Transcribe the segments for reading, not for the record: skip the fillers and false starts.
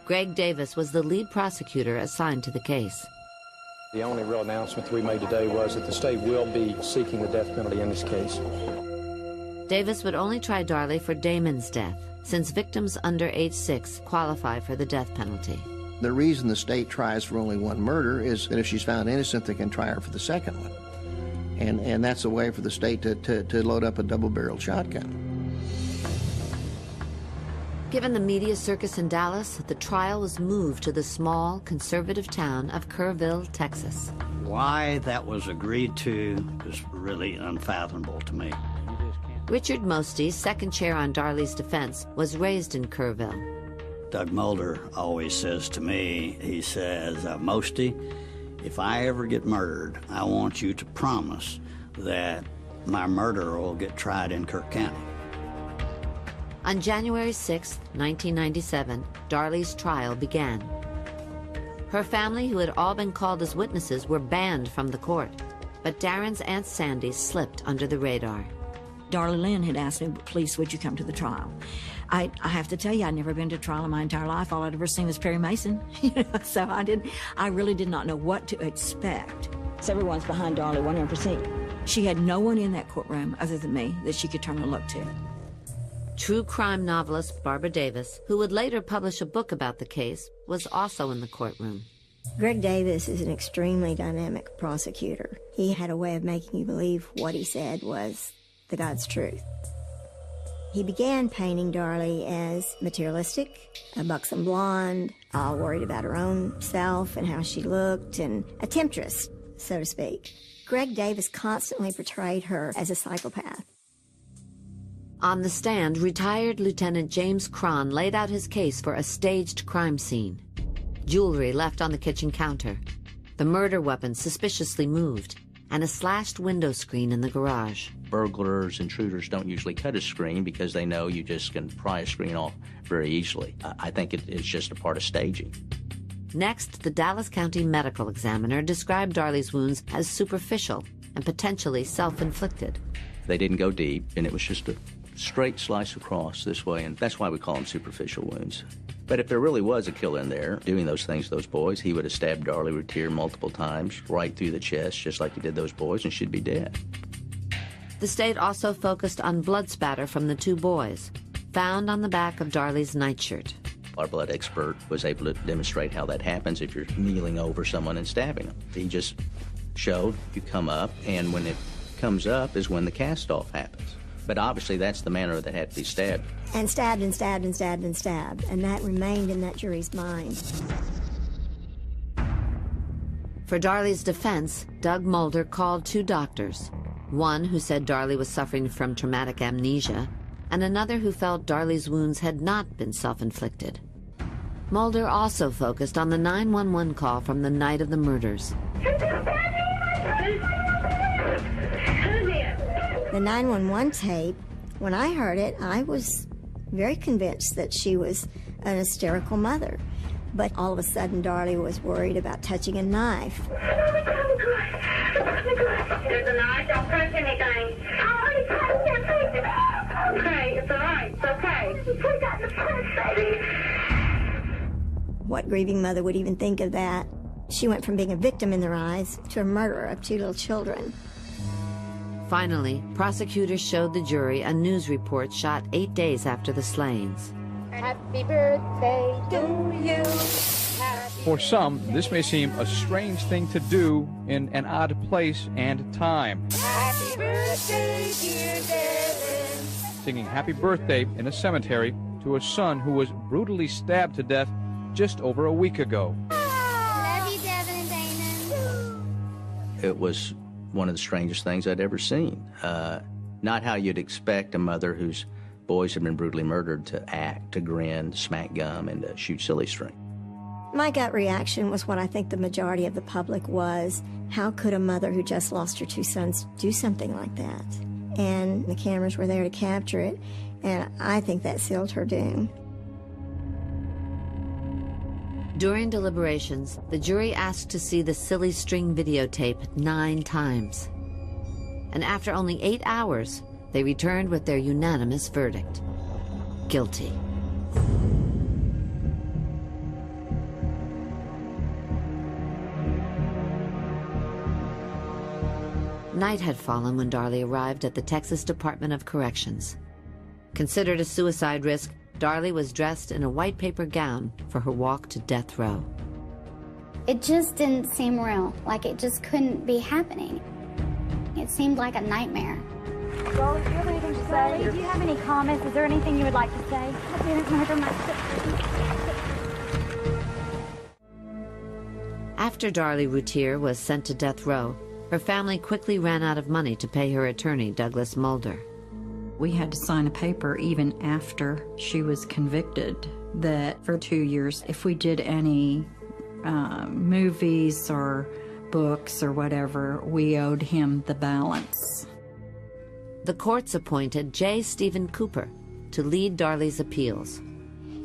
Greg Davis was the lead prosecutor assigned to the case. The only real announcement that we made today was that the state will be seeking the death penalty in this case. Davis would only try Darlie for Damon's death, since victims under age 6 qualify for the death penalty. The reason the state tries for only one murder is that if she's found innocent, they can try her for the second one. And that's a way for the state to load up a double-barreled shotgun. Given the media circus in Dallas, the trial was moved to the small, conservative town of Kerrville, Texas. Why that was agreed to is really unfathomable to me. Richard Mosty, second chair on Darlie's defense, was raised in Kerrville. Doug Mulder always says to me, he says, Mosty, if I ever get murdered, I want you to promise that my murderer will get tried in Kirk County. On January 6, 1997, Darlie's trial began. Her family, who had all been called as witnesses, were banned from the court. But Darren's Aunt Sandy slipped under the radar. Darlie Lynn had asked me, please, would you come to the trial? I have to tell you, I'd never been to a trial in my entire life. All I'd ever seen was Perry Mason. So I really did not know what to expect. So everyone's behind Darlie 100%. She had no one in that courtroom other than me that she could turn and look to. True crime novelist Barbara Davis, who would later publish a book about the case, was also in the courtroom. Greg Davis is an extremely dynamic prosecutor. He had a way of making you believe what he said was the God's truth. He began painting Darlie as materialistic, a buxom blonde, all worried about her own self and how she looked, and a temptress, so to speak. Greg Davis constantly portrayed her as a psychopath. On the stand, retired Lieutenant James Cron laid out his case for a staged crime scene. Jewelry left on the kitchen counter, the murder weapon suspiciously moved, and a slashed window screen in the garage. Burglars, intruders don't usually cut a screen because they know you just can pry a screen off very easily. I think it's just a part of staging. Next, the Dallas County medical examiner described Darlie's wounds as superficial and potentially self-inflicted. They didn't go deep, and it was just a straight slice across this way, and that's why we call them superficial wounds. But if there really was a killer in there doing those things to those boys, he would have stabbed Darlie Routier multiple times, right through the chest, just like he did those boys, and she'd be dead. The state also focused on blood spatter from the two boys, found on the back of Darlie's nightshirt. Our blood expert was able to demonstrate how that happens if you're kneeling over someone and stabbing them. He just showed you come up, and when it comes up is when the cast-off happens. But obviously that's the manner that had to be stabbed. And stabbed and stabbed and stabbed and stabbed, and that remained in that jury's mind. For Darlie's defense, Doug Mulder called two doctors, one who said Darlie was suffering from traumatic amnesia, and another who felt Darlie's wounds had not been self-inflicted. Mulder also focused on the 911 call from the night of the murders. The 911 tape, when I heard it, I was very convinced that she was an hysterical mother. But all of a sudden, Darlie was worried about touching a knife. There's a knife, don't touch anything. Okay, it's all right, it's okay. We got the first baby. What grieving mother would even think of that? She went from being a victim in their eyes to a murderer of two little children. Finally, prosecutors showed the jury a news report shot 8 days after the slayings. Happy birthday to you. For some, this may seem a strange thing to do in an odd place and time. Happy birthday, dear Devin. Singing happy birthday in a cemetery to a son who was brutally stabbed to death just over a week ago. Love you, Devin and Damon. It was one of the strangest things I'd ever seen. Not how you'd expect a mother whose boys had been brutally murdered to act, to grin, to smack gum, and to shoot silly string. My gut reaction was what I think the majority of the public was. How could a mother who just lost her two sons do something like that? And the cameras were there to capture it, and I think that sealed her doom. During deliberations, the jury asked to see the silly string videotape 9 times. And after only 8 hours, they returned with their unanimous verdict: guilty. Night had fallen when Darlie arrived at the Texas Department of Corrections. Considered a suicide risk, Darlie was dressed in a white paper gown for her walk to death row. It just didn't seem real, like it just couldn't be happening. It seemed like a nightmare. Well, do you have anything to say? Do you have any comments? Is there anything you would like to say? I didn't murder my sister. After Darlie Routier was sent to death row, her family quickly ran out of money to pay her attorney, Douglas Mulder. We had to sign a paper even after she was convicted that for 2 years, if we did any movies or books or whatever, we owed him the balance. The courts appointed J. Stephen Cooper to lead Darlie's appeals.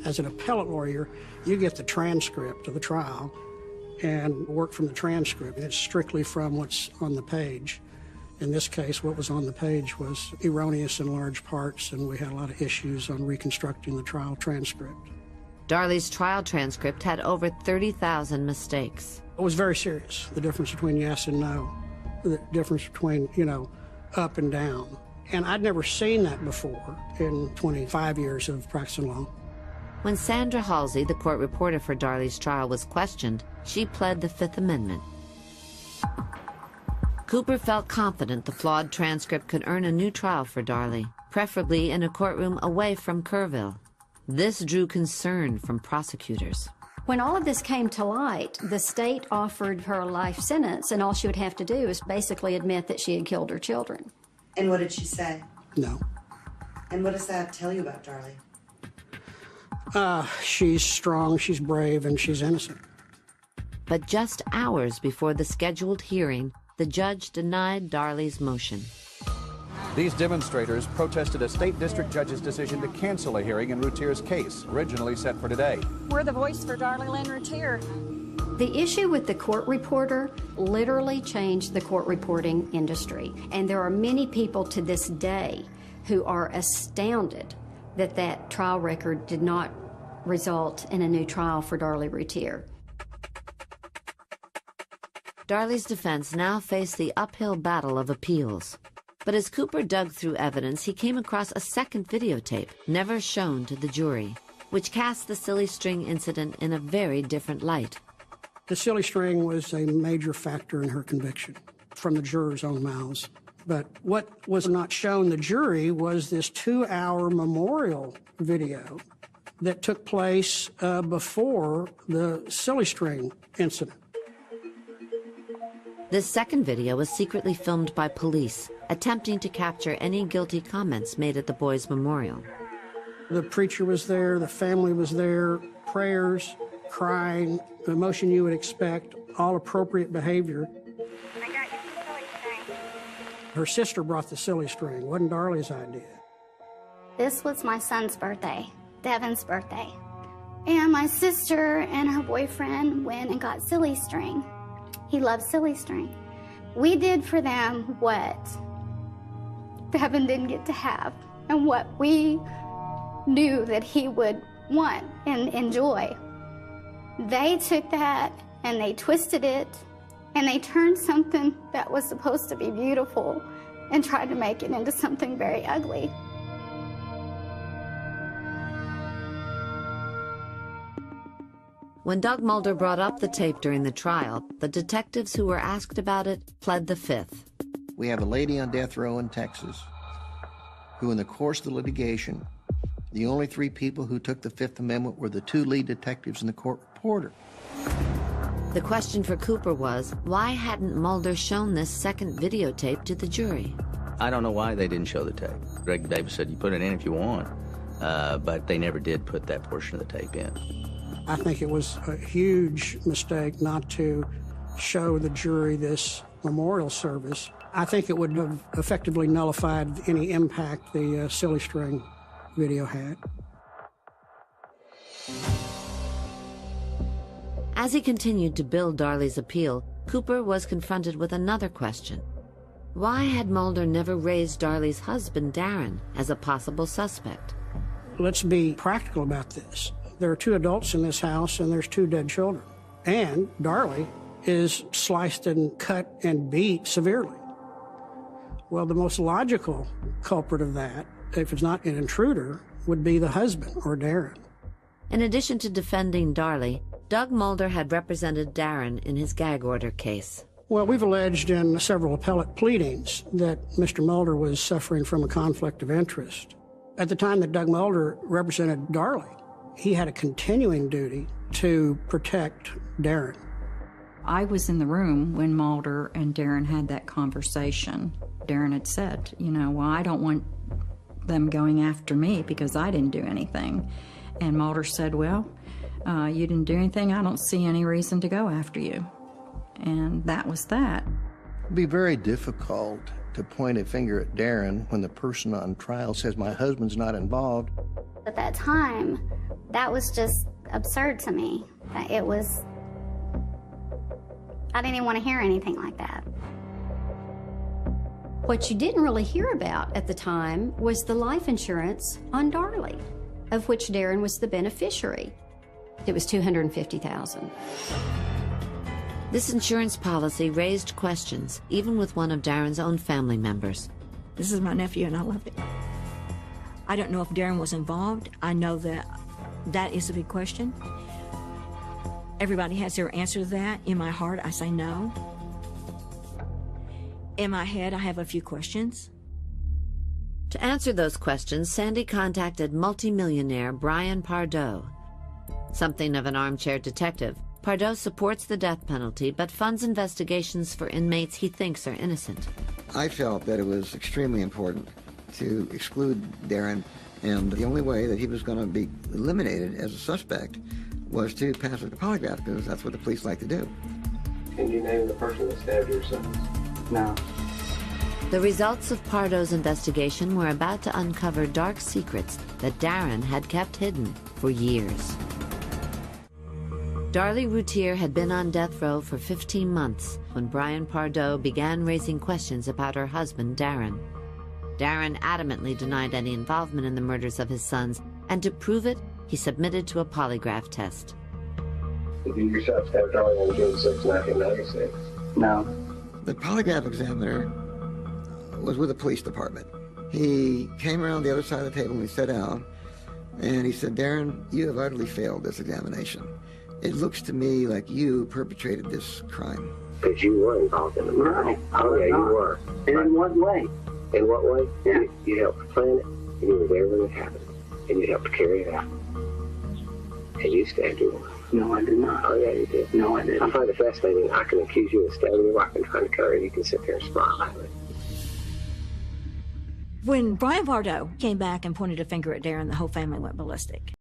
As an appellate lawyer, you get the transcript of the trial and work from the transcript. It's strictly from what's on the page. In this case, what was on the page was erroneous in large parts, and we had a lot of issues on reconstructing the trial transcript. Darlie's trial transcript had over 30,000 mistakes. It was very serious, the difference between yes and no, the difference between, up and down. And I'd never seen that before in 25 years of practicing law. When Sandra Halsey, the court reporter for Darlie's trial, was questioned, she pled the Fifth Amendment. Cooper felt confident the flawed transcript could earn a new trial for Darlie, preferably in a courtroom away from Kerrville. This drew concern from prosecutors. When all of this came to light, the state offered her a life sentence, and all she would have to do is basically admit that she had killed her children. And what did she say? No. And what does that tell you about Darlie? She's strong, she's brave, and she's innocent. But just hours before the scheduled hearing, the judge denied Darlie's motion. These demonstrators protested a state district judge's decision to cancel a hearing in Routier's case, originally set for today. We're the voice for Darlie Lynn Routier. The issue with the court reporter literally changed the court reporting industry. And there are many people to this day who are astounded that that trial record did not result in a new trial for Darlie Routier. Darlie's defense now faced the uphill battle of appeals. But as Cooper dug through evidence, he came across a second videotape, never shown to the jury, which cast the silly string incident in a very different light. The silly string was a major factor in her conviction, from the jurors' own mouths. But what was not shown the jury was this 2-hour memorial video that took place before the silly string incident. This second video was secretly filmed by police, attempting to capture any guilty comments made at the boys' memorial. The preacher was there, the family was there, prayers, crying, the emotion you would expect, all appropriate behavior. I got you the silly string. Her sister brought the silly string. It wasn't Darlie's idea. This was my son's birthday, Devin's birthday. And my sister and her boyfriend went and got silly string. He loves silly string. We did for them what Devin didn't get to have and what we knew that he would want and enjoy. They took that and they twisted it and they turned something that was supposed to be beautiful and tried to make it into something very ugly. When Doug Mulder brought up the tape during the trial, the detectives who were asked about it pled the Fifth. We have a lady on death row in Texas who, in the course of the litigation, the only 3 people who took the Fifth Amendment were the 2 lead detectives and the court reporter. The question for Cooper was, why hadn't Mulder shown this second videotape to the jury? I don't know why they didn't show the tape. Greg Davis said, you put it in if you want, but they never did put that portion of the tape in. I think it was a huge mistake not to show the jury this memorial service. I think it would have effectively nullified any impact the silly string video had. As he continued to build Darlie's appeal, Cooper was confronted with another question. Why had Mulder never raised Darlie's husband, Darren, as a possible suspect? Let's be practical about this. There are 2 adults in this house and there's 2 dead children. And Darlie is sliced and cut and beat severely. Well, the most logical culprit of that, if it's not an intruder, would be the husband, or Darren. In addition to defending Darlie, Doug Mulder had represented Darren in his gag order case. Well, we've alleged in several appellate pleadings that Mr. Mulder was suffering from a conflict of interest. At the time that Doug Mulder represented Darlie, he had a continuing duty to protect Darren. I was in the room when Mulder and Darren had that conversation. Darren had said, well, I don't want them going after me because I didn't do anything. And Mulder said, well, you didn't do anything. I don't see any reason to go after you. And that was that. It'd be very difficult to point a finger at Darren when the person on trial says, my husband's not involved. At that time, that was just absurd to me. It was, I didn't even want to hear anything like that. What you didn't really hear about at the time was the life insurance on Darlie, of which Darren was the beneficiary. It was $250,000. This insurance policy raised questions, even with one of Darren's own family members. This is my nephew, and I love it. I don't know if Darren was involved. I know that is a big question. Everybody has their answer to that. In my heart, I say no. In my head, I have a few questions. To answer those questions, Sandy contacted multimillionaire Brian Pardo. Something of an armchair detective, Pardo supports the death penalty but funds investigations for inmates he thinks are innocent. I felt that it was extremely important to exclude Darren, and the only way that he was going to be eliminated as a suspect was to pass a polygraph, because that's what the police like to do. Can you name the person that stabbed your son? No. The results of Pardo's investigation were about to uncover dark secrets that Darren had kept hidden for years. Darlie Routier had been on death row for 15 months when Brian Pardo began raising questions about her husband, Darren. Darren adamantly denied any involvement in the murders of his sons, and to prove it, he submitted to a polygraph test. Did you yourself stab Darlie on June 6, 1996? No. The polygraph examiner was with the police department. He came around the other side of the table and we sat down, and he said, Darren, you have utterly failed this examination. It looks to me like you perpetrated this crime. Because you were involved in the murder. No, oh, yeah, you were. And in what way? In what way? Yeah. You helped plan it, and you were there when it happened, and you helped carry it out. And you stabbed your wife. No, I did not. Oh, yeah, you did. No, I didn't. I find it fascinating. I can accuse you of stabbing your wife and trying to kill her, and you can sit there and smile at it. When Brian Pardo came back and pointed a finger at Darren, the whole family went ballistic.